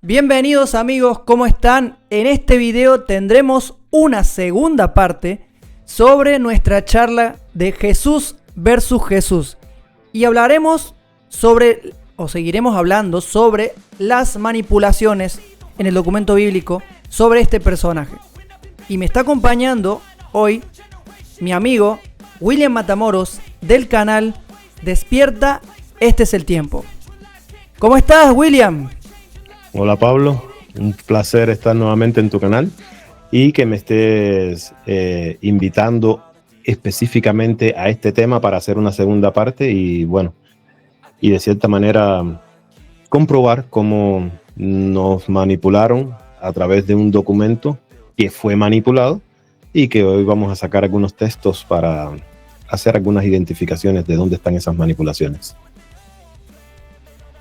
Bienvenidos amigos, ¿cómo están? En este video tendremos una segunda parte sobre nuestra charla de Jesús versus Jesús. Y hablaremos sobre, o seguiremos hablando sobre las manipulaciones en el documento bíblico sobre este personaje. Y me está acompañando hoy mi amigo William Matamoros del canal Despierta, este es el tiempo. ¿Cómo estás, William? Hola Pablo, un placer estar nuevamente en tu canal y que me estés invitando específicamente a este tema para hacer una segunda parte y bueno, y de cierta manera comprobar cómo nos manipularon a través de un documento que fue manipulado y que hoy vamos a sacar algunos textos para hacer algunas identificaciones de dónde están esas manipulaciones.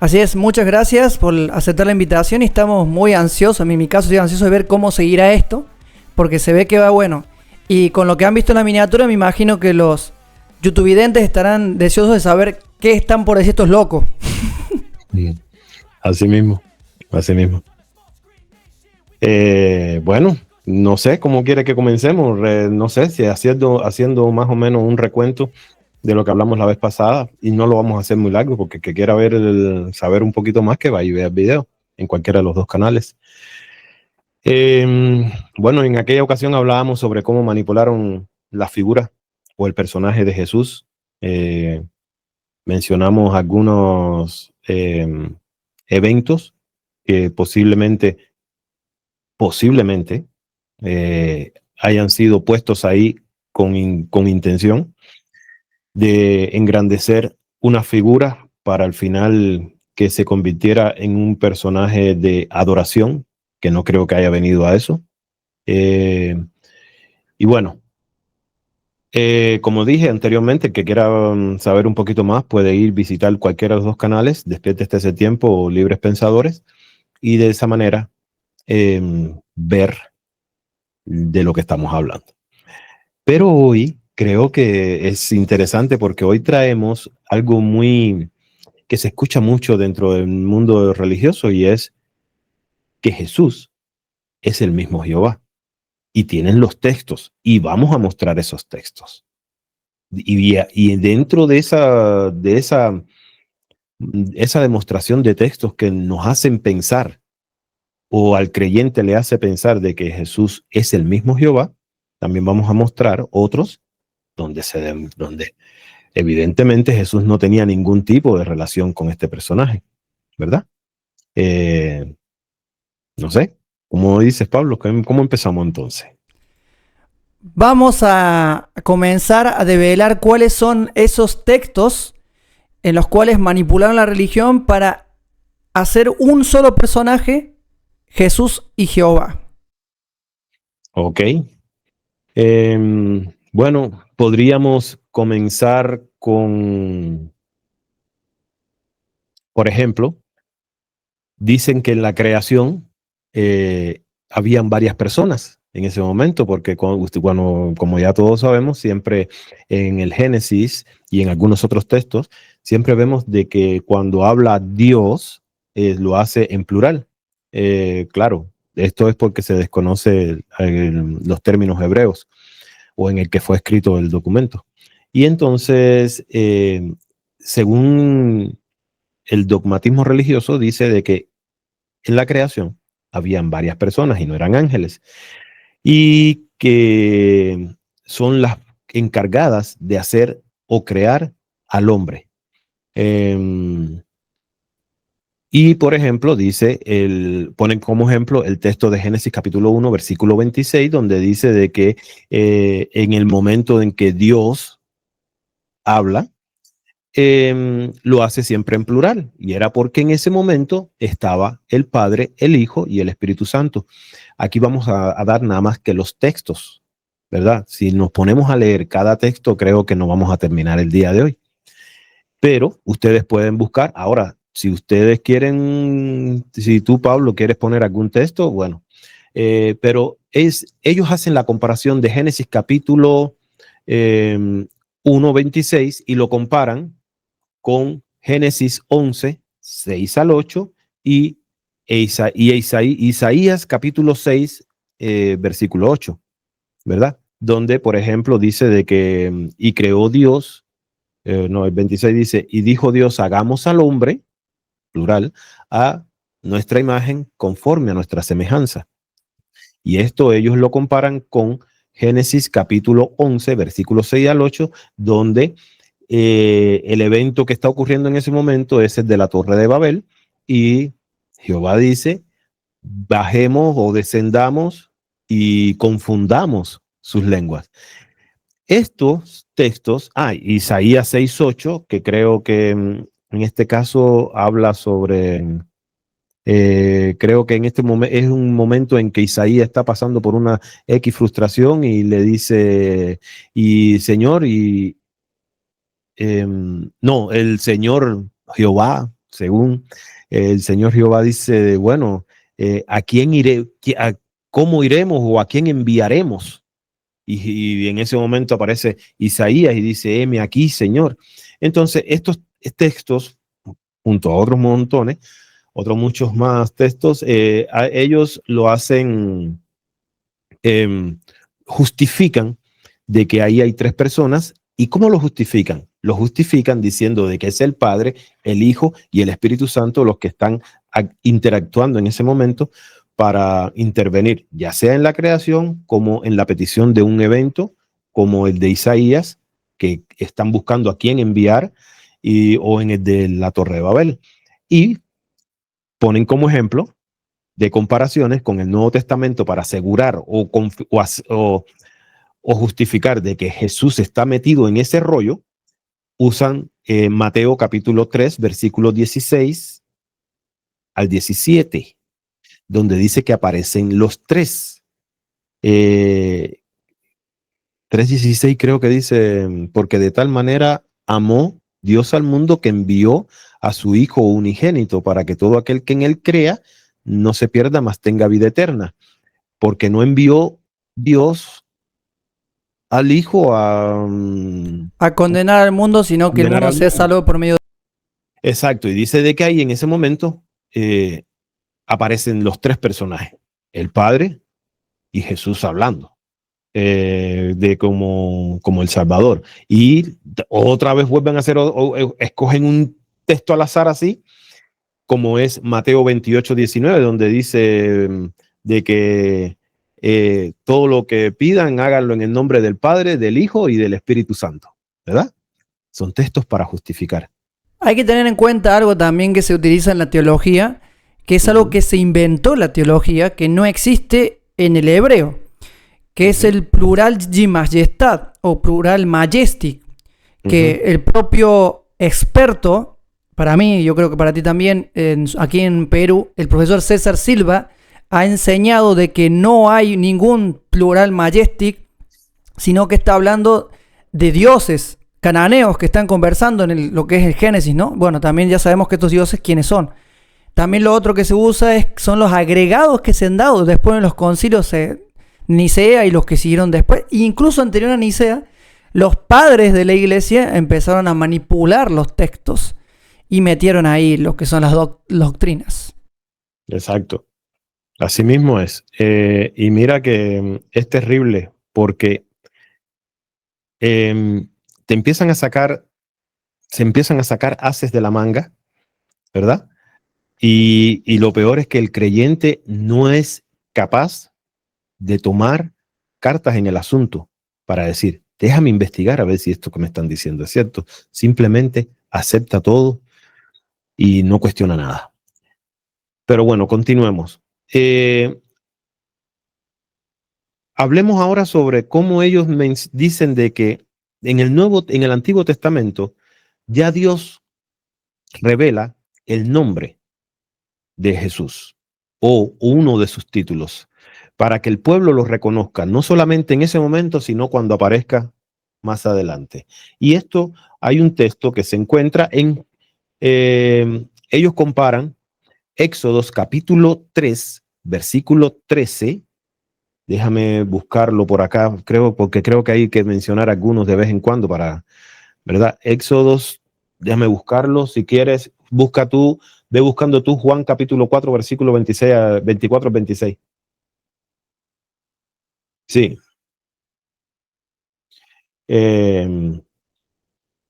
Así es, muchas gracias por aceptar la invitación y estamos muy ansiosos, en mi caso estoy ansioso de ver cómo seguirá esto, porque se ve que va bueno. Y con lo que han visto en la miniatura me imagino que los youtuvidentes estarán deseosos de saber qué están por decir estos locos. Así mismo, así mismo. Bueno, no sé cómo quiere que comencemos, no sé si haciendo más o menos un recuento de lo que hablamos la vez pasada, y no lo vamos a hacer muy largo porque el que quiera saber un poquito más, que vaya y vea el video en cualquiera de los dos canales. Bueno, en aquella ocasión hablábamos sobre cómo manipularon la figura o el personaje de Jesús. Mencionamos algunos eventos que posiblemente hayan sido puestos ahí con intención de engrandecer una figura para al final que se convirtiera en un personaje de adoración, que no creo que haya venido a eso. Y bueno, como dije anteriormente, el que quiera saber un poquito más puede ir visitar cualquiera de los dos canales, Despierta este ese tiempo o Libres Pensadores, y de esa manera ver de lo que estamos hablando. Pero hoy creo que es interesante porque hoy traemos algo que se escucha mucho dentro del mundo religioso, y es que Jesús es el mismo Jehová y tienen los textos y vamos a mostrar esos textos. Y dentro de esa demostración de textos que nos hacen pensar, o al creyente le hace pensar de que Jesús es el mismo Jehová, también vamos a mostrar otros donde evidentemente Jesús no tenía ningún tipo de relación con este personaje, ¿verdad? No sé, ¿cómo dices, Pablo? ¿Cómo empezamos entonces? Vamos a comenzar a develar cuáles son esos textos en los cuales manipularon la religión para hacer un solo personaje, Jesús y Jehová. Ok. Bueno, podríamos comenzar con, por ejemplo, dicen que en la creación habían varias personas en ese momento, porque como ya todos sabemos, siempre en el Génesis y en algunos otros textos, siempre vemos de que cuando habla Dios, lo hace en plural. Claro, esto es porque se desconoce los términos hebreos o en el que fue escrito el documento. Y entonces, según el dogmatismo religioso, dice de que en la creación habían varias personas y no eran ángeles, y que son las encargadas de hacer o crear al hombre. Y por ejemplo, ponen como ejemplo el texto de Génesis capítulo 1, versículo 26, donde dice de que en el momento en que Dios habla, lo hace siempre en plural, y era porque en ese momento estaba el Padre, el Hijo y el Espíritu Santo. Aquí vamos a dar nada más que los textos, ¿verdad? Si nos ponemos a leer cada texto, creo que no vamos a terminar el día de hoy. Pero ustedes pueden buscar. Ahora, si ustedes quieren, si tú, Pablo, quieres poner algún texto, bueno, pero ellos hacen la comparación de Génesis capítulo 1:26 y lo comparan con Génesis 11, 6 al 8 y Isaías capítulo 6, versículo 8, ¿verdad? Donde, por ejemplo, dice de que, y creó Dios, no, el 26 dice, y dijo Dios, hagamos al hombre, plural, a nuestra imagen conforme a nuestra semejanza. Y esto ellos lo comparan con Génesis capítulo 11, versículos 6 al 8, donde el evento que está ocurriendo en ese momento es el de la Torre de Babel, y Jehová dice, bajemos o descendamos y confundamos sus lenguas. Estos textos, Isaías 6:8, que creo que en este caso habla sobre, creo que en este momento es un momento en que Isaías está pasando por una X frustración y le dice, y Señor, no, el Señor Jehová, según el Señor Jehová dice, bueno, ¿a quién iré? ¿Cómo iremos o a quién enviaremos? Y en ese momento aparece Isaías y dice, heme aquí, Señor. Entonces, estos textos, junto a otros montones, otros muchos más textos, ellos lo hacen, justifican de que ahí hay tres personas. ¿Y cómo lo justifican? Lo justifican diciendo de que es el Padre, el Hijo y el Espíritu Santo los que están interactuando en ese momento para intervenir, ya sea en la creación como en la petición de un evento, como el de Isaías, que están buscando a quién enviar, o en el de la Torre de Babel. Y ponen como ejemplo de comparaciones con el Nuevo Testamento para asegurar o justificar de que Jesús está metido en ese rollo. Usan Mateo capítulo 3, versículos 16 al 17, donde dice que aparecen los tres. 3:16 creo que dice, porque de tal manera amó Dios al mundo que envió a su Hijo unigénito para que todo aquel que en él crea no se pierda, mas tenga vida eterna. Porque no envió Dios al Hijo a condenar al mundo, sino que el condenar mundo al sea mundo. salvo por medio de... Exacto, y dice de que ahí en ese momento aparecen los tres personajes, el Padre y Jesús hablando. De como el Salvador. Y otra vez vuelven a hacer, escogen un texto al azar así, como es Mateo 28:19, donde dice de que todo lo que pidan, háganlo en el nombre del Padre, del Hijo y del Espíritu Santo, ¿verdad? Son textos para justificar. Hay que tener en cuenta algo también que se utiliza en la teología, que es algo que se inventó la teología, que no existe en el hebreo, que es el plural majestad o plural majestic, que el propio experto, para mí, yo creo que para ti también, aquí en Perú, el profesor César Silva ha enseñado de que no hay ningún plural majestic, sino que está hablando de dioses cananeos que están conversando en lo que es el Génesis, ¿no? Bueno, también ya sabemos que estos dioses quiénes son. También lo otro que se usa son los agregados que se han dado después en los concilios Nicea y los que siguieron después. Incluso anterior a Nicea, los padres de la iglesia empezaron a manipular los textos y metieron ahí lo que son las doctrinas. Exacto. Así mismo es. Y mira que es terrible porque se empiezan a sacar haces de la manga, ¿verdad? Y lo peor es que el creyente no es capaz de tomar cartas en el asunto para decir, déjame investigar a ver si esto que me están diciendo es cierto. Simplemente acepta todo y no cuestiona nada. Pero bueno, continuemos. Hablemos ahora sobre cómo ellos dicen de que en el Antiguo Testamento ya Dios revela el nombre de Jesús o uno de sus títulos para que el pueblo lo reconozca, no solamente en ese momento, sino cuando aparezca más adelante. Y esto hay un texto que se encuentra en, ellos comparan Éxodos capítulo 3, versículo 13. Déjame buscarlo por acá, porque creo que hay que mencionar algunos de vez en cuando para, ¿verdad? Éxodos, déjame buscarlo, si quieres, busca tú Ve buscando tú Juan capítulo 4, versículo 26 a 24 al 26. Sí. En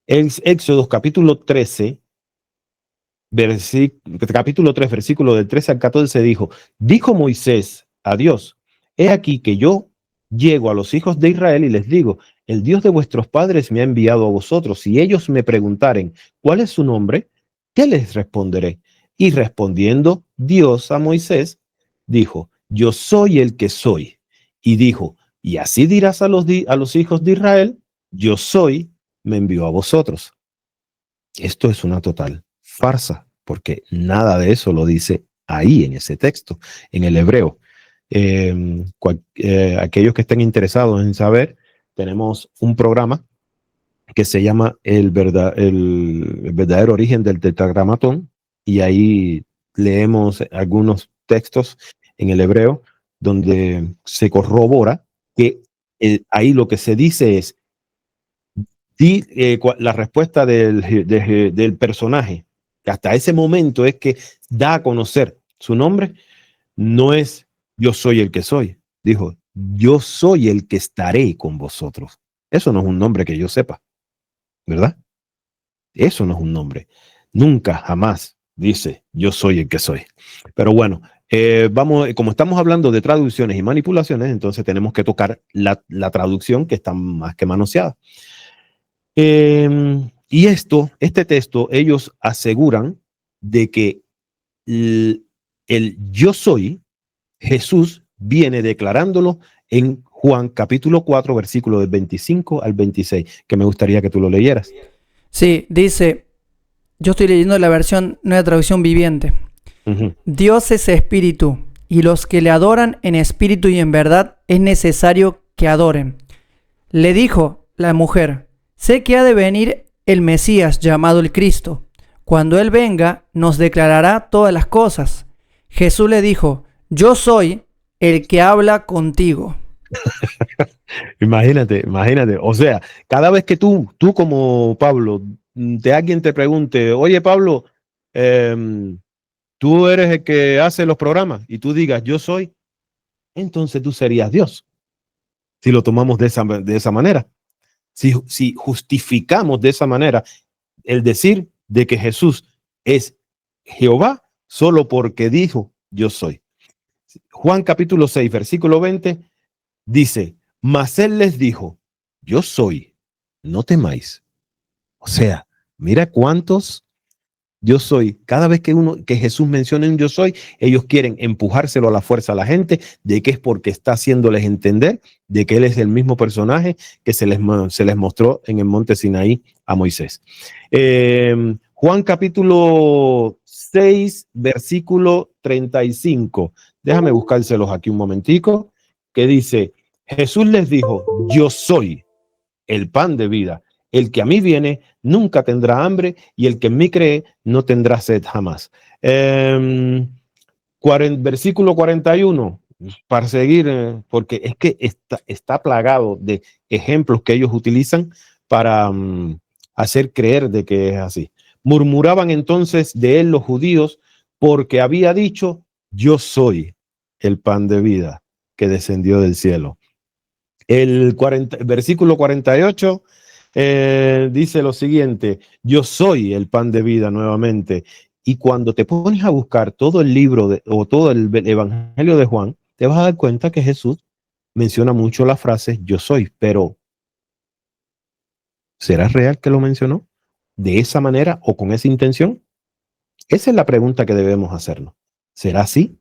Éxodo capítulo 13, capítulo 3, versículo del 13 al 14 dijo Moisés a Dios, he aquí que yo llego a los hijos de Israel y les digo, el Dios de vuestros padres me ha enviado a vosotros. Si ellos me preguntaren, ¿cuál es su nombre? ¿Qué les responderé? Y respondiendo Dios a Moisés, dijo, yo soy el que soy. Y dijo, y así dirás a los hijos de Israel, yo soy, me envió a vosotros. Esto es una total farsa, porque nada de eso lo dice ahí en ese texto, en el hebreo. Aquellos que estén interesados en saber, tenemos un programa que se llama el verdadero origen del tetragramatón, y ahí leemos algunos textos en el hebreo donde se corrobora que ahí lo que se dice es la respuesta del personaje, que hasta ese momento es que da a conocer su nombre, no es yo soy el que soy. Dijo, yo soy el que estaré con vosotros. Eso no es un nombre que yo sepa, ¿verdad? Eso no es un nombre. Nunca, jamás dice yo soy el que soy. Pero bueno, como estamos hablando de traducciones y manipulaciones, entonces tenemos que tocar la traducción que está más que manoseada. Y este texto, ellos aseguran de que el yo soy, Jesús viene declarándolo en Juan capítulo 4, versículo del 25 al 26, que me gustaría que tú lo leyeras. Sí, dice, yo estoy leyendo la versión Nueva Traducción Viviente. Dios es espíritu, y los que le adoran en espíritu y en verdad es necesario que adoren. Le dijo la mujer, sé que ha de venir el Mesías llamado el Cristo. Cuando Él venga, nos declarará todas las cosas. Jesús le dijo, yo soy el que habla contigo. Imagínate. O sea, cada vez que tú como Pablo, alguien te pregunte, oye Pablo, tú eres el que hace los programas, y tú digas, yo soy, entonces tú serías Dios. Si lo tomamos de esa manera, si justificamos de esa manera el decir de que Jesús es Jehová solo porque dijo, yo soy. Juan capítulo 6, versículo 20 dice, mas él les dijo, yo soy, no temáis. O sea, mira cuántos yo soy. Cada vez que Jesús menciona un yo soy, ellos quieren empujárselo a la fuerza a la gente, de que es porque está haciéndoles entender de que él es el mismo personaje que se les mostró en el monte Sinaí a Moisés. Juan capítulo 6, versículo 35. Déjame buscárselos aquí un momentico, que dice, Jesús les dijo, yo soy el pan de vida. El que a mí viene nunca tendrá hambre, y el que en mí cree no tendrá sed jamás. Versículo 41, para seguir, porque es que está plagado de ejemplos que ellos utilizan para hacer creer de que es así. Murmuraban entonces de él los judíos, porque había dicho, yo soy el pan de vida que descendió del cielo. Versículo 48 dice lo siguiente, yo soy el pan de vida nuevamente. Y cuando te pones a buscar todo el libro o todo el Evangelio de Juan, te vas a dar cuenta que Jesús menciona mucho la frase yo soy, pero ¿será real que lo mencionó de esa manera o con esa intención? Esa es la pregunta que debemos hacernos. ¿Será así?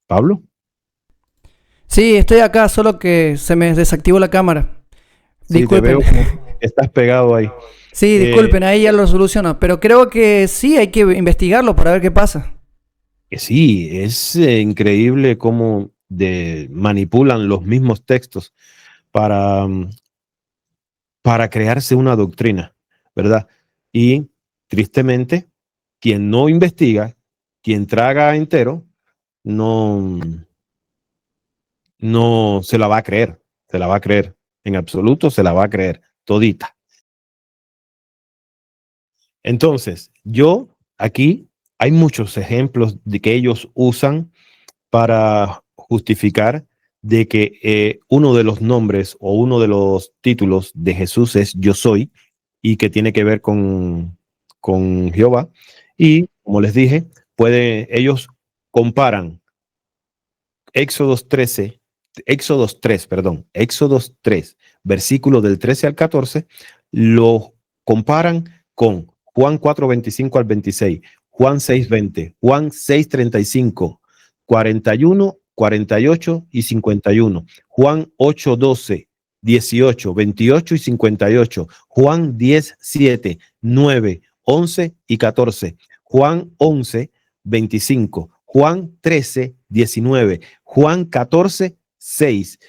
Pablo. Sí, estoy acá, solo que se me desactivó la cámara. Sí, te Disculpen. veo como estás pegado ahí. Sí, disculpen, ahí ya lo soluciono. Pero creo que sí, hay que investigarlo para ver qué pasa. Sí, es increíble cómo manipulan los mismos textos para, para crearse una doctrina, ¿verdad? Y tristemente, quien no investiga, quien traga entero, no, no se la va a creer, se la va a creer, en absoluto se la va a creer, todita. Entonces, yo aquí hay muchos ejemplos de que ellos usan para justificar de que uno de los nombres o uno de los títulos de Jesús es Yo soy y que tiene que ver con Jehová. Y como les dije, ellos comparan Éxodos 13, Éxodos 3, perdón, Éxodos 3, versículos del 13 al 14, lo comparan con Juan 4, 25 al 26, Juan 6, 20, Juan 6, 35, 41, 48 y 51, Juan 8, 12, 18, 28 y 58, Juan 10, 7, 9, 11 y 14, Juan 11, 25, Juan 13, 19, Juan 14, 6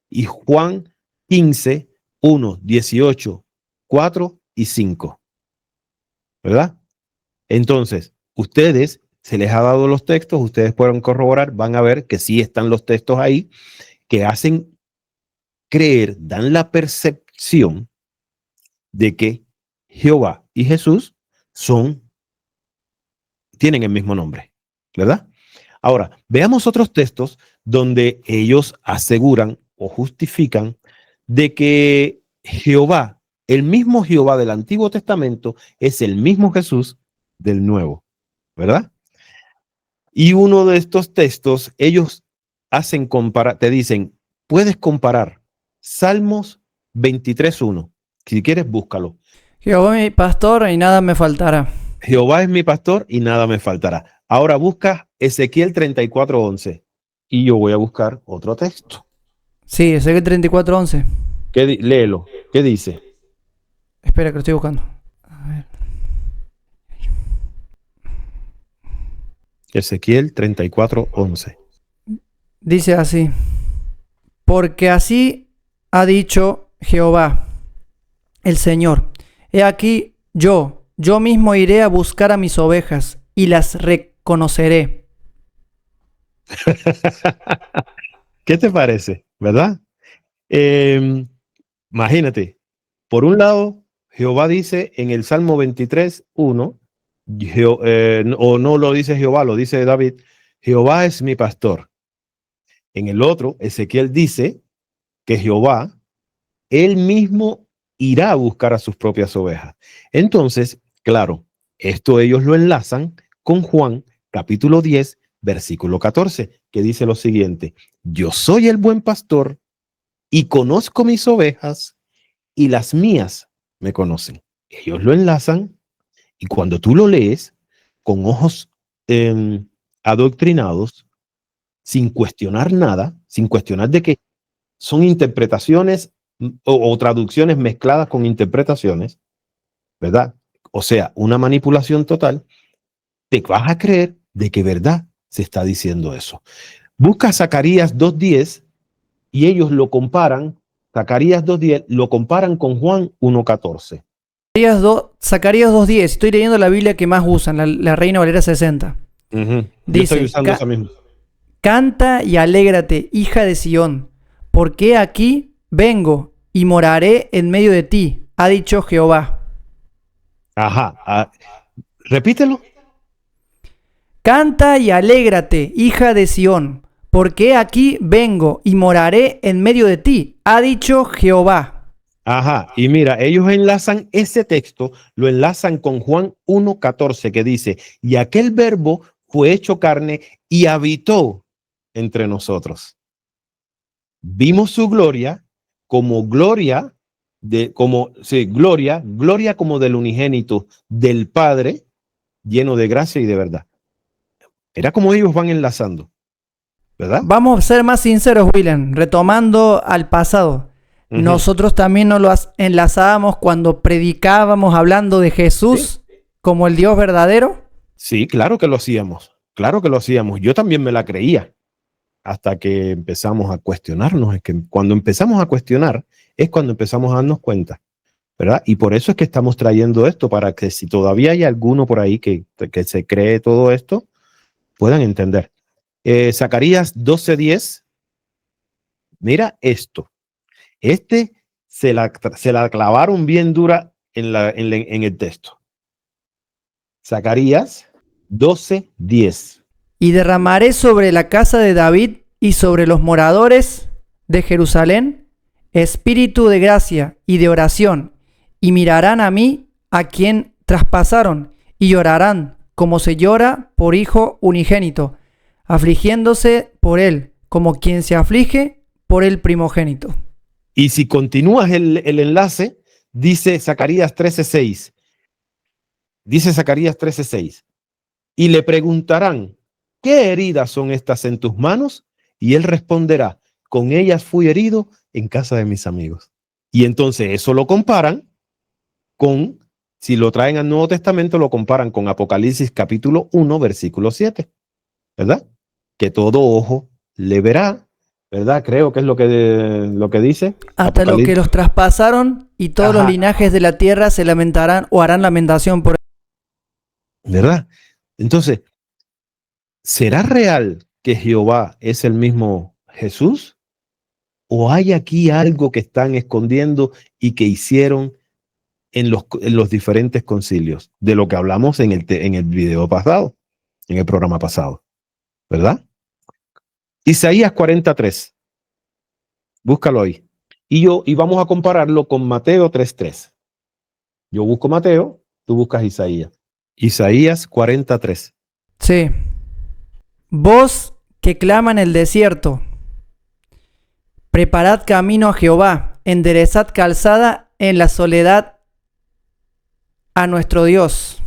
y Juan 15, 1, 18, 4 y 5. ¿Verdad? Entonces, ustedes, se les ha dado los textos, ustedes pueden corroborar, van a ver que sí están los textos ahí que hacen creer, dan la percepción de que Jehová y Jesús tienen el mismo nombre, ¿verdad? Ahora, veamos otros textos donde ellos aseguran o justifican de que Jehová, el mismo Jehová del Antiguo Testamento, es el mismo Jesús del Nuevo, ¿verdad? Y uno de estos textos, ellos te dicen, puedes comparar Salmos 23:1. Si quieres, búscalo. Jehová es mi pastor y nada me faltará. Jehová es mi pastor y nada me faltará. Ahora busca Ezequiel 34:11 y yo voy a buscar otro texto. Sí, Ezequiel 34:11. Léelo. ¿Qué dice? Espera que lo estoy buscando. A ver. Ezequiel 34:11. Dice así: porque así ha dicho Jehová, el Señor. He aquí, yo mismo iré a buscar a mis ovejas y las reconoceré. ¿Qué te parece? ¿Verdad? Imagínate, por un lado, Jehová dice en el Salmo 23:1, o no lo dice Jehová, lo dice David, Jehová es mi pastor. En el otro, Ezequiel dice que Jehová, él mismo irá a buscar a sus propias ovejas. Entonces, claro, esto ellos lo enlazan con Juan capítulo 10, versículo 14, que dice lo siguiente: yo soy el buen pastor y conozco mis ovejas y las mías me conocen. Ellos lo enlazan y cuando tú lo lees con ojos adoctrinados, sin cuestionar nada, sin cuestionar de que son interpretaciones o traducciones mezcladas con interpretaciones, ¿verdad? O sea, una manipulación total, te vas a creer de que verdad se está diciendo eso. Busca Zacarías 2:10 y ellos lo comparan, Zacarías 2:10 lo comparan con Juan 1:14. Zacarías 2:10. Estoy leyendo la Biblia que más usan, la Reina Valera 60. Yo Dice, estoy usando esa misma. canta y alégrate, hija de Sión, porque aquí vengo y moraré en medio de ti, ha dicho Jehová. Ajá. Repítelo. Canta y alégrate, hija de Sión, porque aquí vengo y moraré en medio de ti, ha dicho Jehová. Ajá, y mira, ellos enlazan ese texto, lo enlazan con Juan 1:14 que dice, y aquel verbo fue hecho carne y habitó entre nosotros. Vimos su gloria como gloria gloria como del unigénito del Padre, lleno de gracia y de verdad. Era como ellos van enlazando, ¿verdad? Vamos a ser más sinceros, William, retomando al pasado. Nosotros también nos lo enlazábamos cuando predicábamos hablando de Jesús como el Dios verdadero. Sí, claro que lo hacíamos. Claro que lo hacíamos. Yo también me la creía hasta que empezamos a cuestionarnos. Es que cuando empezamos a cuestionar es cuando empezamos a darnos cuenta, ¿verdad? Y por eso es que estamos trayendo esto, para que si todavía hay alguno por ahí que se cree todo esto, puedan entender. Zacarías 12:10. Mira esto. Se la clavaron bien dura en el texto. Zacarías 12:10. Y derramaré sobre la casa de David y sobre los moradores de Jerusalén espíritu de gracia y de oración, y mirarán a mí, a quien traspasaron, y llorarán como se llora por hijo unigénito, afligiéndose por él, como quien se aflige por el primogénito. Y si continúas el enlace, dice Zacarías 13:6. Dice Zacarías 13:6. Y le preguntarán, ¿qué heridas son estas en tus manos? Y él responderá, con ellas fui herido en casa de mis amigos. Y entonces eso lo comparan con, si lo traen al Nuevo Testamento, lo comparan con Apocalipsis capítulo 1, versículo 7, ¿verdad? Que todo ojo le verá, ¿verdad? Creo que es lo que dice. Hasta los que los traspasaron y todos los linajes de la tierra se lamentarán o harán lamentación por él. ¿Verdad? Entonces, ¿será real que Jehová es el mismo Jesús? ¿O hay aquí algo que están escondiendo y que hicieron en los diferentes concilios? De lo que hablamos en el video pasado, en el programa pasado, ¿verdad? Isaías 43. Búscalo ahí. Y vamos a compararlo con Mateo 3:3. Yo busco Mateo, tú buscas Isaías. Isaías 43. Sí. Voz que clama en el desierto. Preparad camino a Jehová, enderezad calzada en la soledad a nuestro Dios.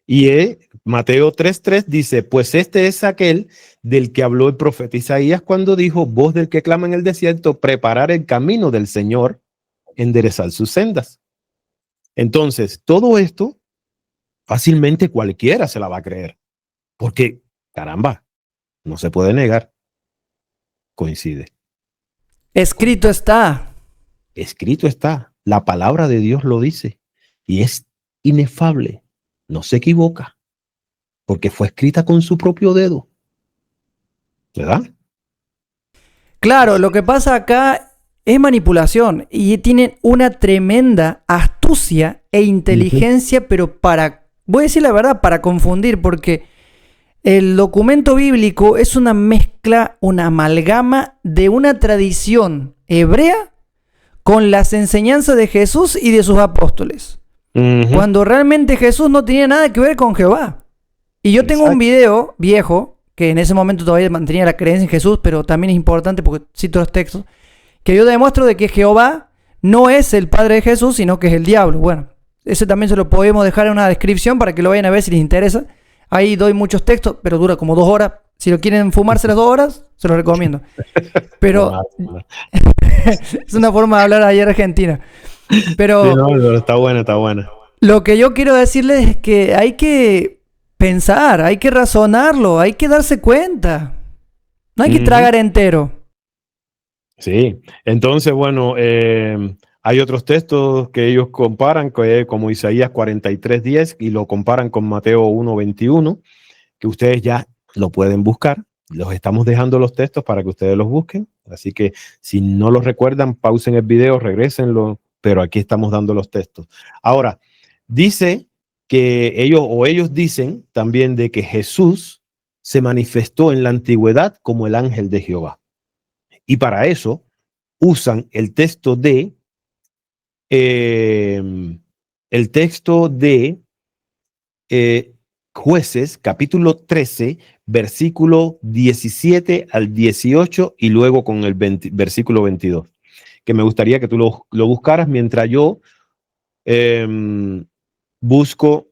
Y Mateo 3:3 dice, pues este es aquel del que habló el profeta Isaías cuando dijo, voz del que clama en el desierto, preparar el camino del Señor, enderezar sus sendas. Entonces, todo esto fácilmente cualquiera se la va a creer, porque, caramba, no se puede negar. Coincide. Escrito está. Escrito está. La palabra de Dios lo dice. Y es inefable. No se equivoca. Porque fue escrita con su propio dedo. ¿Verdad? Claro, lo que pasa acá es manipulación. Y tienen una tremenda astucia e inteligencia, pero voy a decir la verdad, para confundir, porque el documento bíblico es una mezcla, una amalgama de una tradición hebrea con las enseñanzas de Jesús y de sus apóstoles. Cuando realmente Jesús no tenía nada que ver con Jehová. Y yo tengo un video viejo, que en ese momento todavía mantenía la creencia en Jesús, pero también es importante porque cito los textos, que yo demuestro de que Jehová no es el padre de Jesús, sino que es el diablo. Bueno, ese también se lo podemos dejar en una descripción para que lo vayan a ver si les interesa. Ahí doy muchos textos, pero dura como 2 horas. Si lo quieren fumarse las 2 horas, se los recomiendo. Pero es una forma de hablar ahí en Argentina. Pero sí, no, está buena, está buena. Lo que yo quiero decirles es que hay que pensar, hay que razonarlo, hay que darse cuenta. No hay que tragar entero. Sí, entonces, bueno, hay otros textos que ellos comparan, como Isaías 43:10, y lo comparan con Mateo 1:21, que ustedes ya lo pueden buscar. Los estamos dejando los textos para que ustedes los busquen. Así que si no los recuerdan, pausen el video, regrésenlo, pero aquí estamos dando los textos. Ahora, dice que ellos dicen también de que Jesús se manifestó en la antigüedad como el ángel de Jehová. Y para eso usan el texto de Jueces, capítulo 13, versículo 17 al 18 y luego con el versículo 22, que me gustaría que tú lo buscaras mientras yo busco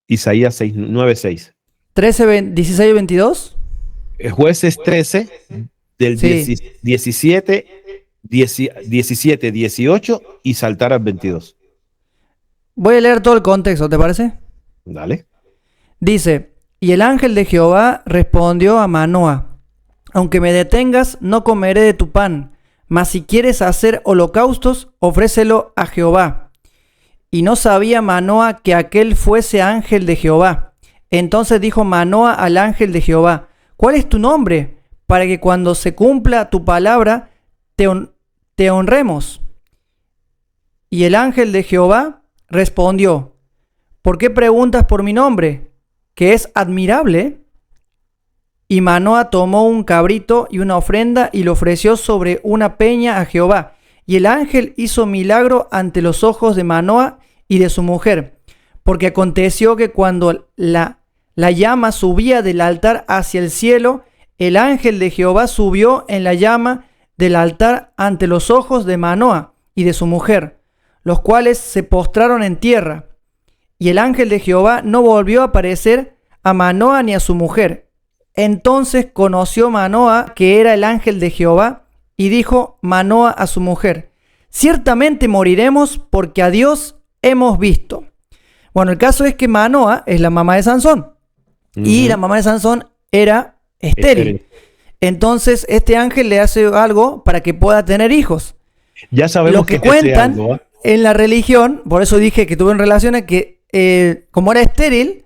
Isaías 9:6. 13, 16 y 22. Jueces 13 del Sí. 17, 18 y saltar al 22. Voy a leer todo el contexto, ¿te parece? Dale. Dice, y el ángel de Jehová respondió a Manoa, aunque me detengas, no comeré de tu pan, mas si quieres hacer holocaustos, ofrécelo a Jehová. Y no sabía Manoa que aquel fuese ángel de Jehová. Entonces dijo Manoa al ángel de Jehová, ¿cuál es tu nombre? Para que cuando se cumpla tu palabra, te honremos. Y el ángel de Jehová respondió: ¿por qué preguntas por mi nombre, que es admirable? Y Manoa tomó un cabrito y una ofrenda y lo ofreció sobre una peña a Jehová. Y el ángel hizo milagro ante los ojos de Manoa y de su mujer, porque aconteció que cuando la llama subía del altar hacia el cielo, el ángel de Jehová subió en la llama del altar ante los ojos de Manoa y de su mujer, los cuales se postraron en tierra. Y el ángel de Jehová no volvió a aparecer a Manoa ni a su mujer. Entonces conoció Manoa que era el ángel de Jehová, y dijo Manoa a su mujer: ciertamente moriremos, porque a Dios hemos visto. Bueno, el caso es que Manoa es la mamá de Sansón, y la mamá de Sansón era estéril. Entonces este ángel le hace algo para que pueda tener hijos. Ya sabemos Lo que cuentan en la religión, por eso dije que tuvieron relaciones, que como era estéril,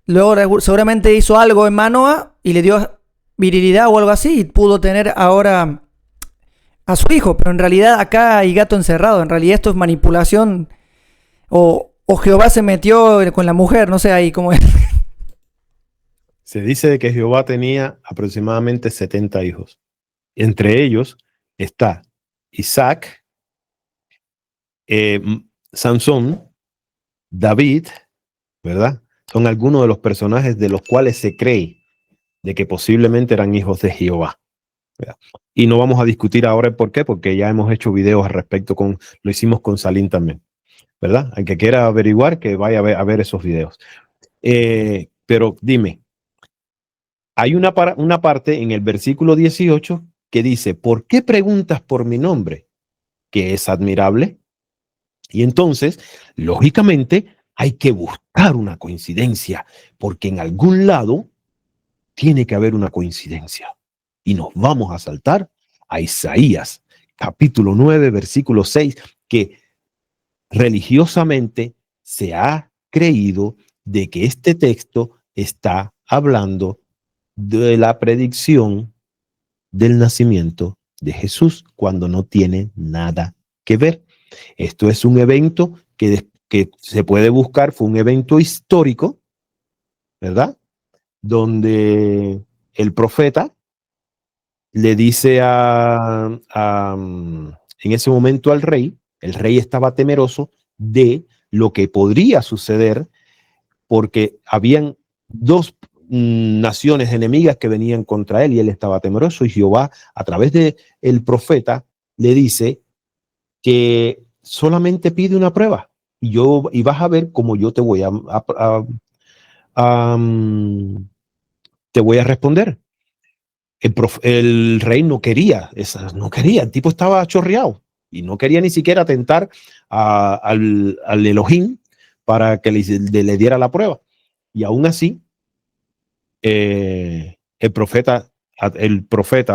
luego seguramente hizo algo en Manoa y le dio virilidad o algo así, y pudo tener ahora a su hijo. Pero en realidad acá hay gato encerrado. En realidad esto es manipulación, o Jehová se metió con la mujer, no sé ahí cómo es. Se dice que Jehová tenía aproximadamente 70 hijos. Entre ellos está Isaac, Sansón, David, ¿verdad? Son algunos de los personajes de los cuales se cree de que posiblemente eran hijos de Jehová, ¿verdad? Y no vamos a discutir ahora el por qué, porque ya hemos hecho videos al respecto, lo hicimos con Salim también, ¿verdad? Al que quiera averiguar, que vaya a ver esos videos. Pero dime, hay una parte en el versículo 18 que dice: ¿por qué preguntas por mi nombre, que es admirable? Y entonces, lógicamente, hay que buscar una coincidencia, porque en algún lado tiene que haber una coincidencia. Y nos vamos a saltar a Isaías, capítulo 9, versículo 6, que religiosamente se ha creído de que este texto está hablando de la predicción del nacimiento de Jesús, cuando no tiene nada que ver. Esto es un evento que se puede buscar, fue un evento histórico, ¿verdad? Donde el profeta le dice en ese momento al rey, el rey estaba temeroso de lo que podría suceder, porque habían dos naciones enemigas que venían contra él, y él estaba temeroso, y Jehová a través de el profeta le dice que solamente pide una prueba, y vas a ver cómo yo te voy te voy a responder. El rey no quería, el tipo estaba chorreado y no quería ni siquiera atentar al Elohim para que le diera la prueba. Y aún así, el profeta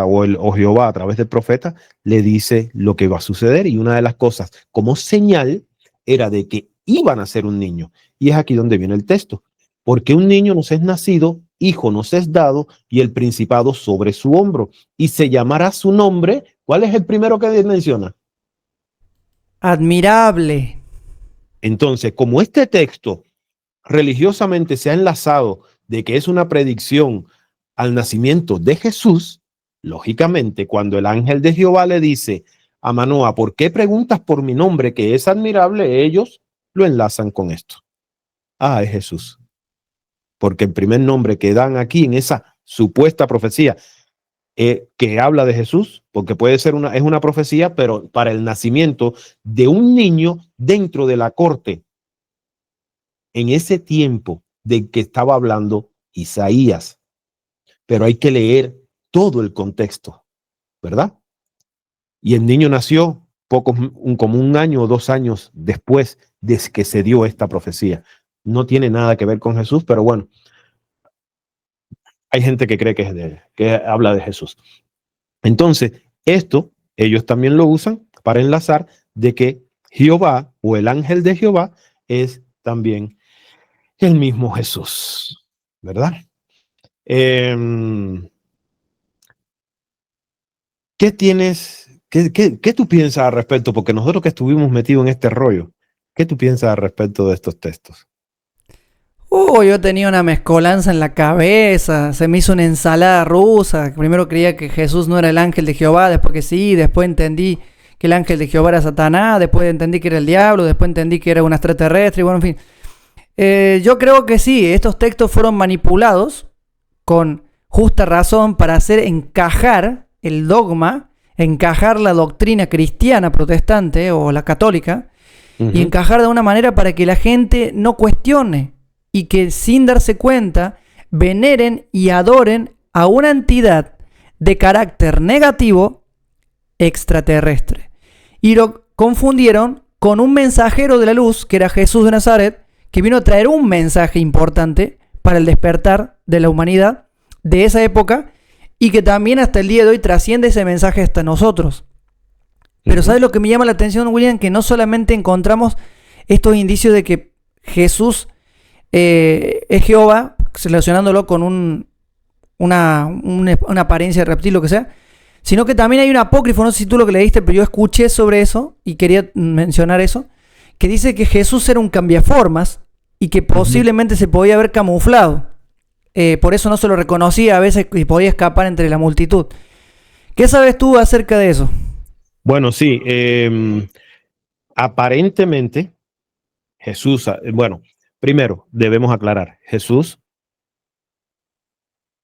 o Jehová a través del profeta le dice lo que va a suceder, y una de las cosas como señal era de que iban a ser un niño. Y es aquí donde viene el texto: porque un niño nos es nacido, hijo nos es dado, y el principado sobre su hombro, y se llamará su nombre. ¿Cuál es el primero que menciona? Admirable. Entonces, como este texto religiosamente se ha enlazado de que es una predicción al nacimiento de Jesús, lógicamente, cuando el ángel de Jehová le dice a Manoa: ¿por qué preguntas por mi nombre, que es admirable?, ellos lo enlazan con esto. Ah, es Jesús. Porque el primer nombre que dan aquí en esa supuesta profecía que habla de Jesús, porque puede ser es una profecía, pero para el nacimiento de un niño dentro de la corte, en ese tiempo de que estaba hablando Isaías. Pero hay que leer todo el contexto, ¿verdad? Y el niño nació como un año o 2 años después de que se dio esta profecía. No tiene nada que ver con Jesús, pero bueno, hay gente que cree que habla de Jesús. Entonces, esto ellos también lo usan para enlazar de que Jehová o el ángel de Jehová es también el mismo Jesús, ¿verdad? ¿Qué tienes ¿Qué tú piensas al respecto? Porque nosotros que estuvimos metidos en este rollo, ¿qué tú piensas al respecto de estos textos? Yo tenía una mezcolanza en la cabeza, se me hizo una ensalada rusa. Primero creía que Jesús no era el ángel de Jehová, después que sí, después entendí que el ángel de Jehová era Satanás, después entendí que era el diablo, después entendí que era un extraterrestre, y bueno, en fin. Yo creo que sí, estos textos fueron manipulados con justa razón para hacer encajar el dogma, encajar la doctrina cristiana protestante o la católica, y encajar de una manera para que la gente no cuestione y que sin darse cuenta veneren y adoren a una entidad de carácter negativo extraterrestre. Y lo confundieron con un mensajero de la luz, que era Jesús de Nazaret, que vino a traer un mensaje importante para el despertar de la humanidad de esa época y que también hasta el día de hoy trasciende ese mensaje hasta nosotros. Pero ¿sabes lo que me llama la atención, William? Que no solamente encontramos estos indicios de que Jesús es Jehová, relacionándolo con una apariencia de reptil, lo que sea, sino que también hay un apócrifo, no sé si tú lo que leíste, pero yo escuché sobre eso y quería mencionar eso, que dice que Jesús era un cambiaformas y que posiblemente se podía haber camuflado. Por eso no se lo reconocía a veces y podía escapar entre la multitud. ¿Qué sabes tú acerca de eso? Bueno, sí, aparentemente Jesús, bueno, primero debemos aclarar, Jesús,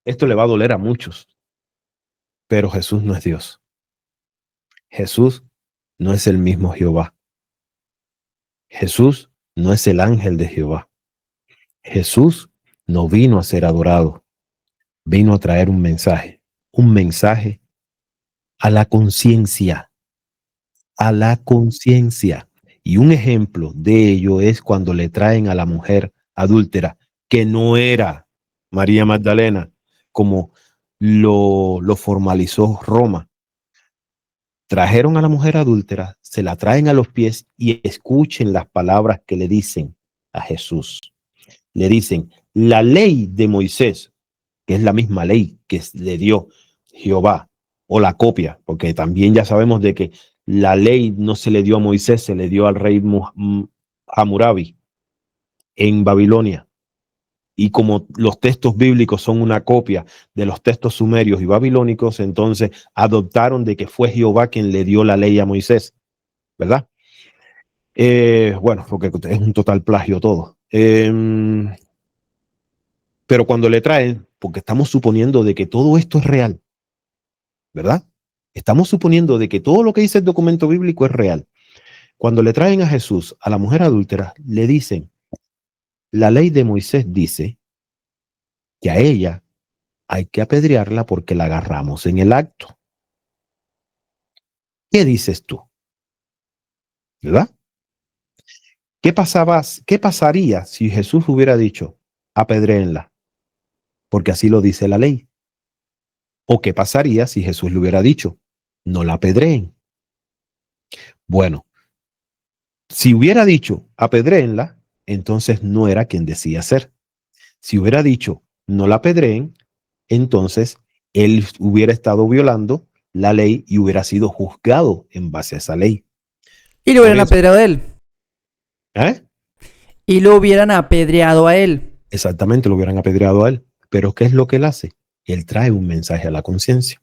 esto le va a doler a muchos, pero Jesús no es Dios. Jesús no es el mismo Jehová. Jesús no es el ángel de Jehová. Jesús no vino a ser adorado, vino a traer un mensaje a la conciencia, a la conciencia. Y un ejemplo de ello es cuando le traen a la mujer adúltera, que no era María Magdalena, como lo formalizó Roma. Trajeron a la mujer adúltera, se la traen a los pies y escuchen las palabras que le dicen a Jesús. Le dicen, la ley de Moisés, que es la misma ley que le dio Jehová, o la copia, porque también ya sabemos de que la ley no se le dio a Moisés, se le dio al rey Hammurabi en Babilonia. Y como los textos bíblicos son una copia de los textos sumerios y babilónicos, entonces adoptaron de que fue Jehová quien le dio la ley a Moisés, ¿verdad? Bueno, porque es un total plagio todo. Pero cuando le traen, porque estamos suponiendo de que todo esto es real, ¿verdad? Estamos suponiendo de que todo lo que dice el documento bíblico es real. Cuando le traen a Jesús, a la mujer adúltera, le dicen, la ley de Moisés dice que a ella hay que apedrearla porque la agarramos en el acto. ¿Qué dices tú? ¿Verdad? ¿Qué pasaría si Jesús hubiera dicho, apedréenla? Porque así lo dice la ley. ¿O qué pasaría si Jesús le hubiera dicho, no la apedreen? Bueno, si hubiera dicho, apedréenla, entonces no era quien decía ser. Si hubiera dicho, no la apedreen, entonces él hubiera estado violando la ley y hubiera sido juzgado en base a esa ley. Y lo hubieran apedreado a él. ¿Eh? Y lo hubieran apedreado a él. Exactamente, lo hubieran apedreado a él. Pero ¿qué es lo que él hace? Él trae un mensaje a la conciencia.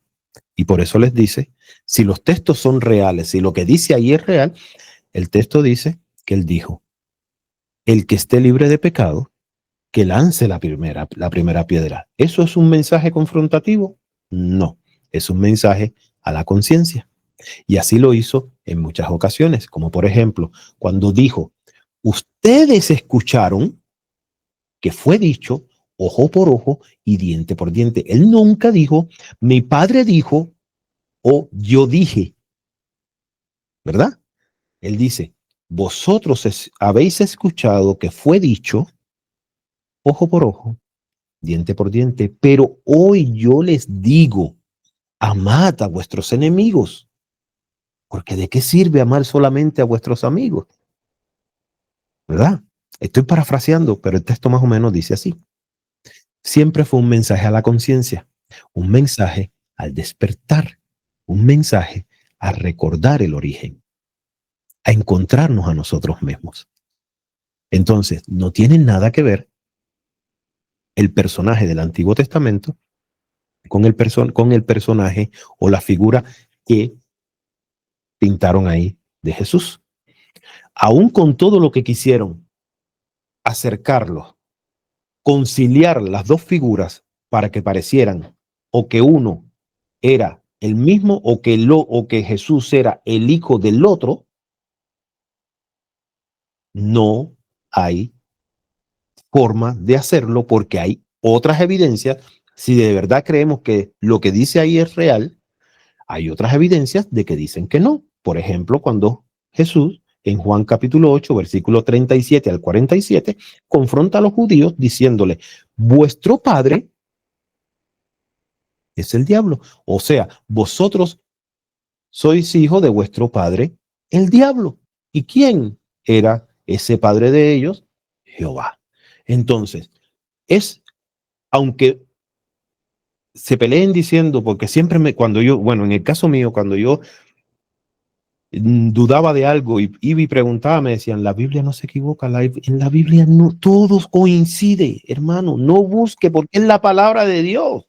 Y por eso les dice, si los textos son reales, si lo que dice ahí es real, el texto dice que él dijo, el que esté libre de pecado, que lance la primera piedra. ¿Eso es un mensaje confrontativo? No, es un mensaje a la conciencia. Y así lo hizo en muchas ocasiones, como por ejemplo, cuando dijo, ustedes escucharon que fue dicho ojo por ojo y diente por diente. Él nunca dijo, mi padre dijo o yo dije, ¿verdad? Él dice, vosotros habéis escuchado que fue dicho ojo por ojo, diente por diente, pero hoy yo les digo, amad a vuestros enemigos, porque ¿de qué sirve amar solamente a vuestros amigos? ¿Verdad? Estoy parafraseando, pero el texto más o menos dice así. Siempre fue un mensaje a la conciencia, un mensaje al despertar, un mensaje a recordar el origen, a encontrarnos a nosotros mismos. Entonces, no tiene nada que ver el personaje del Antiguo Testamento con el personaje o la figura que pintaron ahí de Jesús. Aún con todo lo que quisieron acercarlos, conciliar las dos figuras para que parecieran o que uno era el mismo o que Jesús era el hijo del otro, no hay forma de hacerlo porque hay otras evidencias. Si de verdad creemos que lo que dice ahí es real, hay otras evidencias de que dicen que no. Por ejemplo, cuando Jesús en Juan capítulo 8, versículo 37 al 47, confronta a los judíos diciéndole, vuestro padre es el diablo. O sea, vosotros sois hijos de vuestro padre, el diablo. ¿Y quién era ese padre de ellos? Jehová. Entonces, aunque se peleen diciendo, porque siempre en el caso mío, cuando yo dudaba de algo y iba y preguntaba, me decían, la Biblia no se equivoca, en la Biblia no, todo coincide, hermano, no busque porque es la palabra de Dios.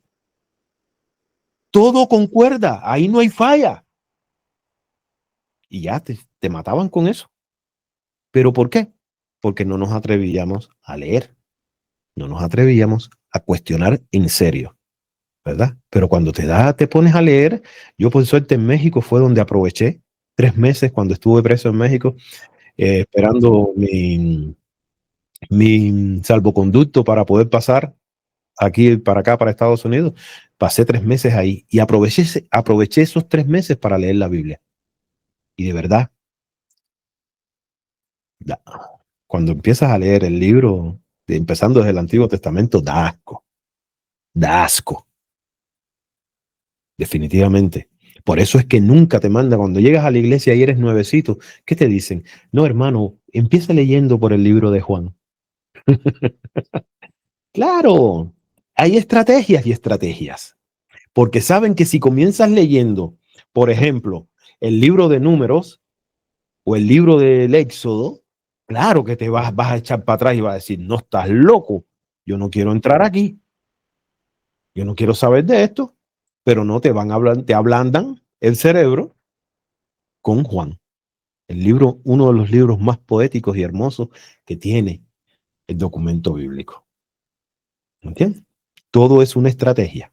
Todo concuerda, ahí no hay falla. Y ya te mataban con eso. ¿Pero por qué? Porque no nos atrevíamos a leer, no nos atrevíamos a cuestionar en serio, ¿verdad? Pero cuando te pones a leer, yo por suerte en México fue donde aproveché 3 meses cuando estuve preso en México, esperando mi salvoconducto para poder pasar aquí para acá, para Estados Unidos. Pasé 3 meses ahí y aproveché esos 3 meses para leer la Biblia. Y de verdad, cuando empiezas a leer el libro, empezando desde el Antiguo Testamento, da asco. Da asco. Definitivamente. Por eso es que nunca te manda, cuando llegas a la iglesia y eres nuevecito, ¿qué te dicen? No, hermano, empieza leyendo por el libro de Juan. Claro, hay estrategias y estrategias. Porque saben que si comienzas leyendo, por ejemplo, el libro de Números o el libro del Éxodo, claro que vas a echar para atrás y vas a decir, no, estás loco, yo no quiero entrar aquí, yo no quiero saber de esto, pero no te te ablandan el cerebro con Juan, el libro, uno de los libros más poéticos y hermosos que tiene el documento bíblico. ¿Entiendes? Todo es una estrategia.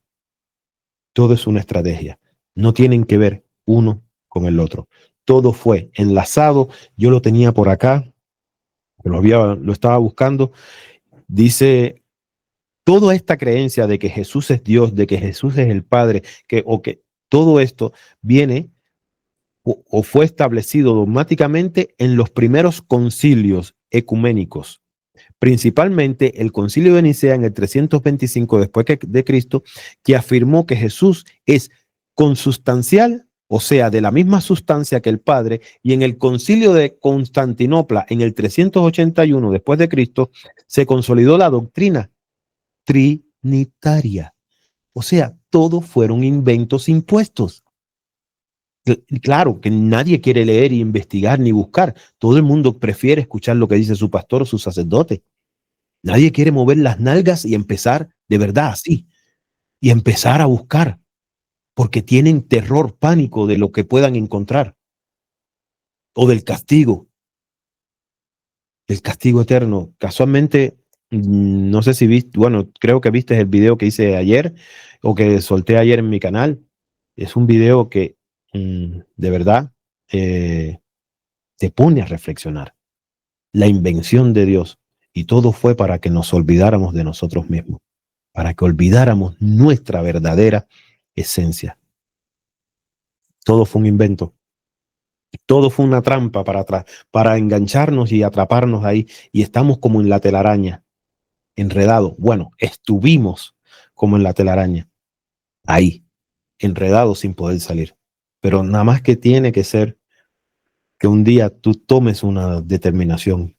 Todo es una estrategia. No tienen que ver uno con el otro. Todo fue enlazado. Yo lo tenía por acá, lo estaba buscando. Dice, toda esta creencia de que Jesús es Dios, de que Jesús es el Padre, que todo esto viene o fue establecido dogmáticamente en los primeros concilios ecuménicos, principalmente el concilio de Nicea en el 325 después de Cristo, que afirmó que Jesús es consustancial, o sea, de la misma sustancia que el Padre, y en el concilio de Constantinopla en el 381 después de Cristo se consolidó la doctrina trinitaria. O sea, todo fueron inventos impuestos. Claro que nadie quiere leer, investigar ni buscar. Todo el mundo prefiere escuchar lo que dice su pastor o su sacerdote. Nadie quiere mover las nalgas y empezar de verdad así. Y empezar a buscar. Porque tienen terror, pánico de lo que puedan encontrar. O del castigo. El castigo eterno. Casualmente, no sé si viste, bueno, creo que viste el video que hice ayer o que solté ayer en mi canal. Es un video que de verdad te pone a reflexionar. La invención de Dios. Y todo fue para que nos olvidáramos de nosotros mismos. Para que olvidáramos nuestra verdadera esencia. Todo fue un invento. Todo fue una trampa para engancharnos y atraparnos ahí. Y estamos como en la telaraña, enredados. Bueno, estuvimos como en la telaraña, ahí, enredados sin poder salir. Pero nada más que tiene que ser que un día tú tomes una determinación,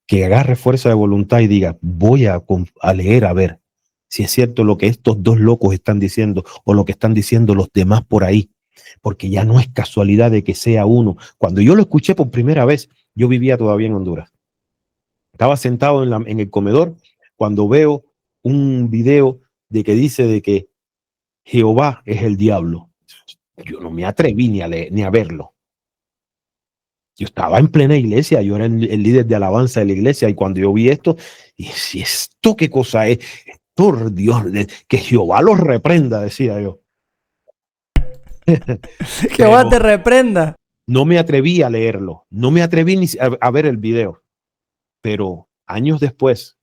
que agarre fuerza de voluntad y diga, voy a leer a ver si es cierto lo que estos dos locos están diciendo o lo que están diciendo los demás por ahí. porque ya no es casualidad de que sea uno. Cuando yo lo escuché por primera vez, yo vivía todavía en Honduras. Estaba sentado en el comedor cuando veo un video de que dice de que Jehová es el diablo. Yo no me atreví ni a verlo. Yo estaba en plena iglesia, yo era el líder de alabanza de la iglesia, y cuando yo vi esto, dije, ¿esto qué cosa es? Por Dios, que Jehová los reprenda, decía yo. Jehová te reprenda. No me atreví a leerlo, no me atreví ni a ver el video, pero años después,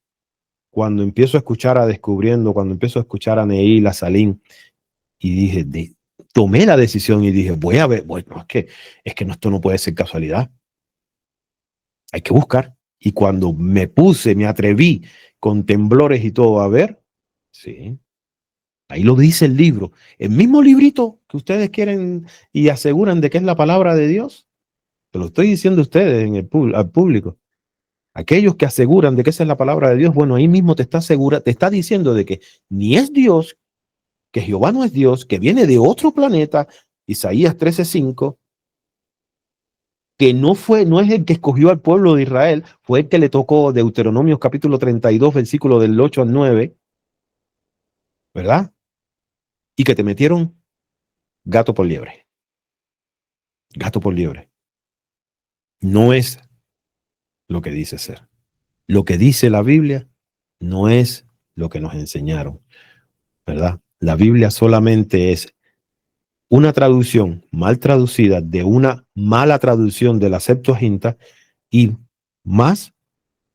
cuando empiezo a escuchar a Descubriendo, cuando empiezo a escuchar a Neil, a Salim, y dije, tomé la decisión y dije, voy a ver, bueno, es que esto no puede ser casualidad. Hay que buscar. Y cuando me atreví con temblores y todo a ver, sí, ahí lo dice el libro. El mismo librito que ustedes quieren y aseguran de que es la palabra de Dios, te lo estoy diciendo a ustedes al público. Aquellos que aseguran de que esa es la palabra de Dios, bueno, ahí mismo te está diciendo de que ni es Dios, que Jehová no es Dios, que viene de otro planeta, Isaías 13:5, que no es el que escogió al pueblo de Israel, fue el que le tocó Deuteronomio capítulo 32, versículo del 8 al 9, ¿verdad? Y que te metieron gato por liebre. Gato por liebre. No es lo que dice ser. Lo que dice la Biblia no es lo que nos enseñaron, ¿verdad? La Biblia solamente es una traducción mal traducida de una mala traducción de la Septuaginta y más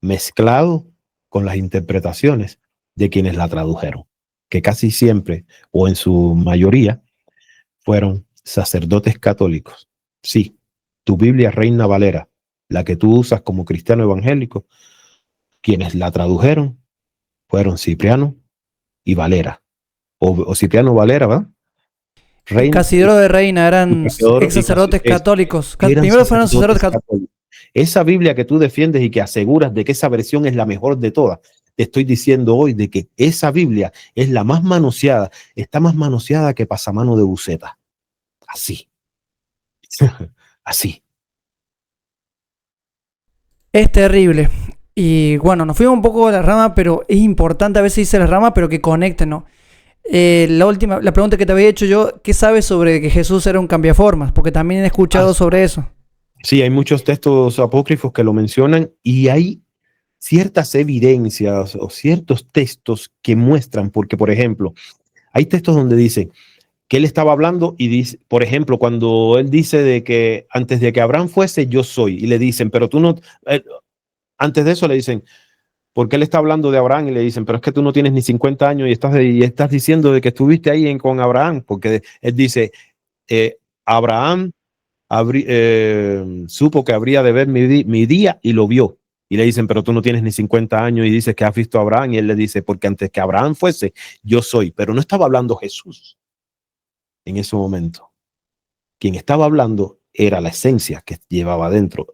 mezclado con las interpretaciones de quienes la tradujeron, que casi siempre o en su mayoría fueron sacerdotes católicos. Sí, tu Biblia Reina Valera, la que tú usas como cristiano evangélico, quienes la tradujeron fueron Cipriano y Valera, o Cipriano Valera, ¿verdad? Y Casidro de Reina eran ex sacerdotes católicos. Primero fueron sacerdotes católicos. Esa Biblia que tú defiendes y que aseguras de que esa versión es la mejor de todas, te estoy diciendo hoy de que esa Biblia es la más manoseada, está más manoseada que pasamano de buceta. Así. Así. Es terrible. Y bueno, nos fuimos un poco de la rama, pero es importante a veces irse la rama, pero que conecten, ¿no? La pregunta que te había hecho yo, ¿qué sabes sobre que Jesús era un cambiaformas? Porque también he escuchado sobre eso. Sí, hay muchos textos apócrifos que lo mencionan y hay ciertas evidencias o ciertos textos que muestran, porque por ejemplo, hay textos donde dice que él estaba hablando y dice, por ejemplo, cuando él dice de que antes de que Abraham fuese, yo soy, y le dicen, pero tú no, antes de eso le dicen, porque él está hablando de Abraham y le dicen, pero es que tú no tienes ni 50 años y estás diciendo de que estuviste ahí con Abraham, porque él dice, Abraham supo que habría de ver mi día y lo vio. Y le dicen, pero tú no tienes ni 50 años y dices que has visto a Abraham. Y él le dice, porque antes que Abraham fuese, yo soy. Pero no estaba hablando Jesús en ese momento. Quien estaba hablando era la esencia que llevaba dentro,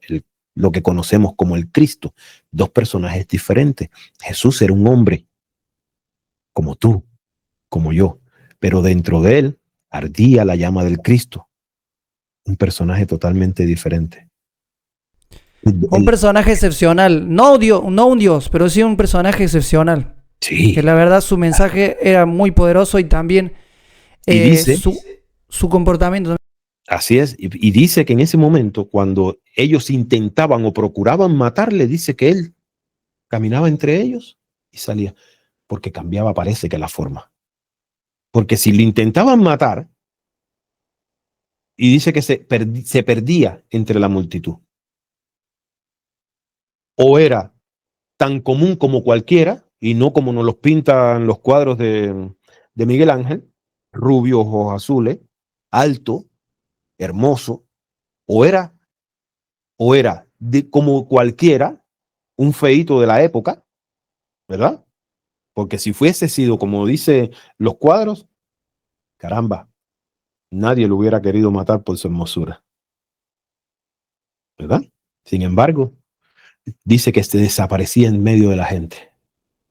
lo que conocemos como el Cristo. Dos personajes diferentes. Jesús era un hombre como tú, como yo, pero dentro de él ardía la llama del Cristo. Un personaje totalmente diferente. Un personaje excepcional, no un dios, pero sí un personaje excepcional. Sí. Que la verdad su mensaje era muy poderoso y también dice, su comportamiento. Así es, y dice que en ese momento, cuando ellos intentaban o procuraban matarle, dice que él caminaba entre ellos y salía, porque cambiaba, parece que la forma. Porque si lo intentaban matar, y dice que se perdía entre la multitud. O era tan común como cualquiera, y no como nos los pintan los cuadros de Miguel Ángel, rubio, ojos azules, alto, hermoso, o era como cualquiera, un feíto de la época, ¿verdad? Porque si fuese sido como dice los cuadros, caramba, nadie lo hubiera querido matar por su hermosura, ¿verdad? Sin embargo, dice que se desaparecía en medio de la gente,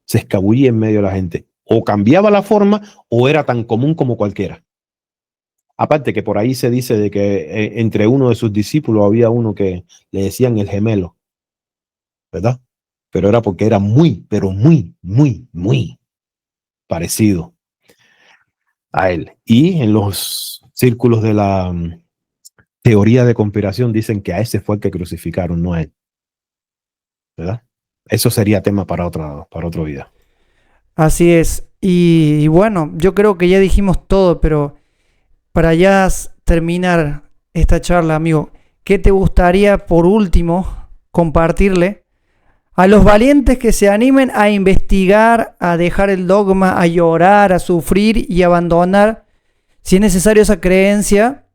se escabullía en medio de la gente, o cambiaba la forma o era tan común como cualquiera. Aparte que por ahí se dice de que entre uno de sus discípulos había uno que le decían el gemelo, ¿verdad? Pero era porque era muy, pero muy, muy, muy parecido a él. Y en los círculos de la teoría de conspiración dicen que a ese fue el que crucificaron, no a él, ¿verdad? Eso sería tema para otro video. Así es. Y bueno, yo creo que ya dijimos todo, pero para ya terminar esta charla, amigo, ¿qué te gustaría por último compartirle a los valientes que se animen a investigar, a dejar el dogma, a llorar, a sufrir y abandonar, si es necesario, esa creencia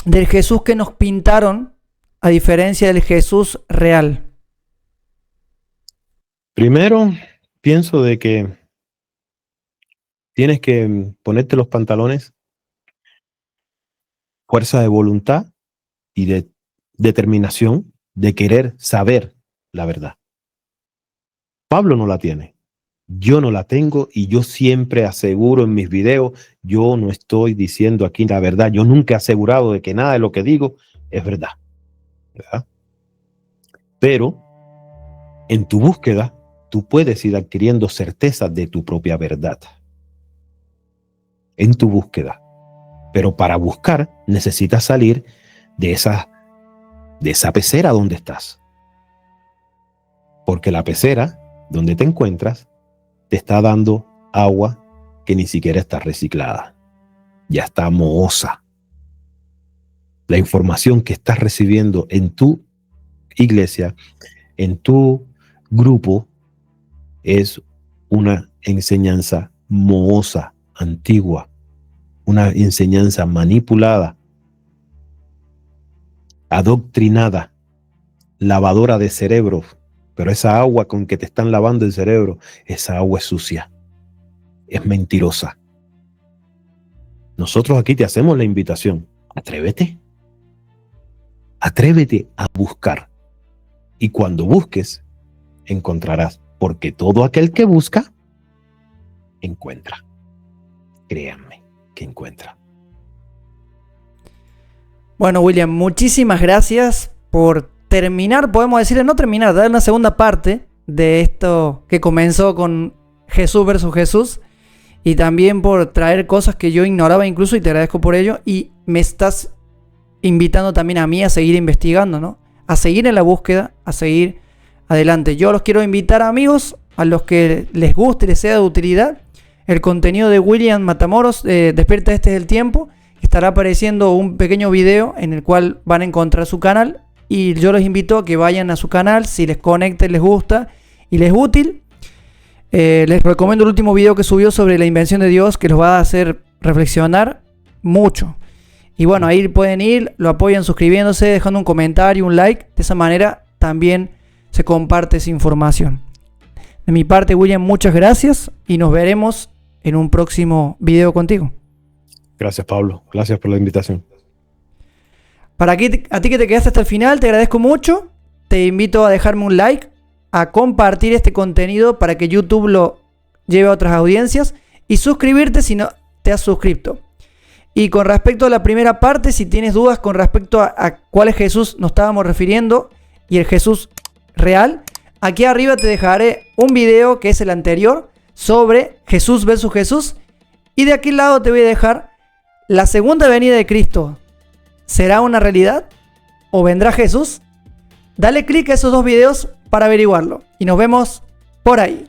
del Jesús que nos pintaron, a diferencia del Jesús real? Primero, pienso de que tienes que ponerte los pantalones, fuerza de voluntad y de determinación de querer saber la verdad. Pablo no la tiene, yo no la tengo, y yo siempre aseguro en mis videos, yo no estoy diciendo aquí la verdad, yo nunca he asegurado de que nada de lo que digo es verdad, ¿verdad? Pero en tu búsqueda, tú puedes ir adquiriendo certeza de tu propia verdad. En tu búsqueda. Pero para buscar necesitas salir de esa pecera donde estás. Porque la pecera donde te encuentras te está dando agua que ni siquiera está reciclada. Ya está mohosa. La información que estás recibiendo en tu iglesia, en tu grupo, es una enseñanza mohosa, antigua, una enseñanza manipulada, adoctrinada, lavadora de cerebros. Pero esa agua con que te están lavando el cerebro, esa agua es sucia, es mentirosa. Nosotros aquí te hacemos la invitación. Atrévete. Atrévete a buscar. Y cuando busques, encontrarás. Porque todo aquel que busca, encuentra. Créanme que encuentra. Bueno, William, muchísimas gracias por terminar, podemos decirle, no terminar, dar una segunda parte de esto que comenzó con Jesús versus Jesús, y también por traer cosas que yo ignoraba incluso, y te agradezco por ello, y me estás invitando también a mí a seguir investigando, ¿no? A seguir en la búsqueda, a seguir adelante. Yo los quiero invitar, amigos, a los que les guste, les sea de utilidad, el contenido de William Matamoros, Despierta, este es el tiempo. Estará apareciendo un pequeño video en el cual van a encontrar su canal, y yo los invito a que vayan a su canal si les conecta, les gusta y les es útil. Les recomiendo el último video que subió sobre la invención de Dios, que los va a hacer reflexionar mucho. Y bueno, ahí pueden ir, lo apoyan suscribiéndose, dejando un comentario, un like. De esa manera también se comparte esa información. De mi parte, William, muchas gracias y nos veremos en un próximo video contigo. Gracias, Pablo. Gracias por la invitación. Para a ti que te quedaste hasta el final, te agradezco mucho. Te invito a dejarme un like, a compartir este contenido para que YouTube lo lleve a otras audiencias, y suscribirte si no te has suscrito. Y con respecto a la primera parte, si tienes dudas con respecto a cuál es Jesús nos estábamos refiriendo y el Jesús real, aquí arriba te dejaré un video que es el anterior sobre Jesús versus Jesús, y de aquel lado te voy a dejar la segunda venida de Cristo. ¿Será una realidad o vendrá Jesús? Dale click a esos dos videos para averiguarlo y nos vemos por ahí.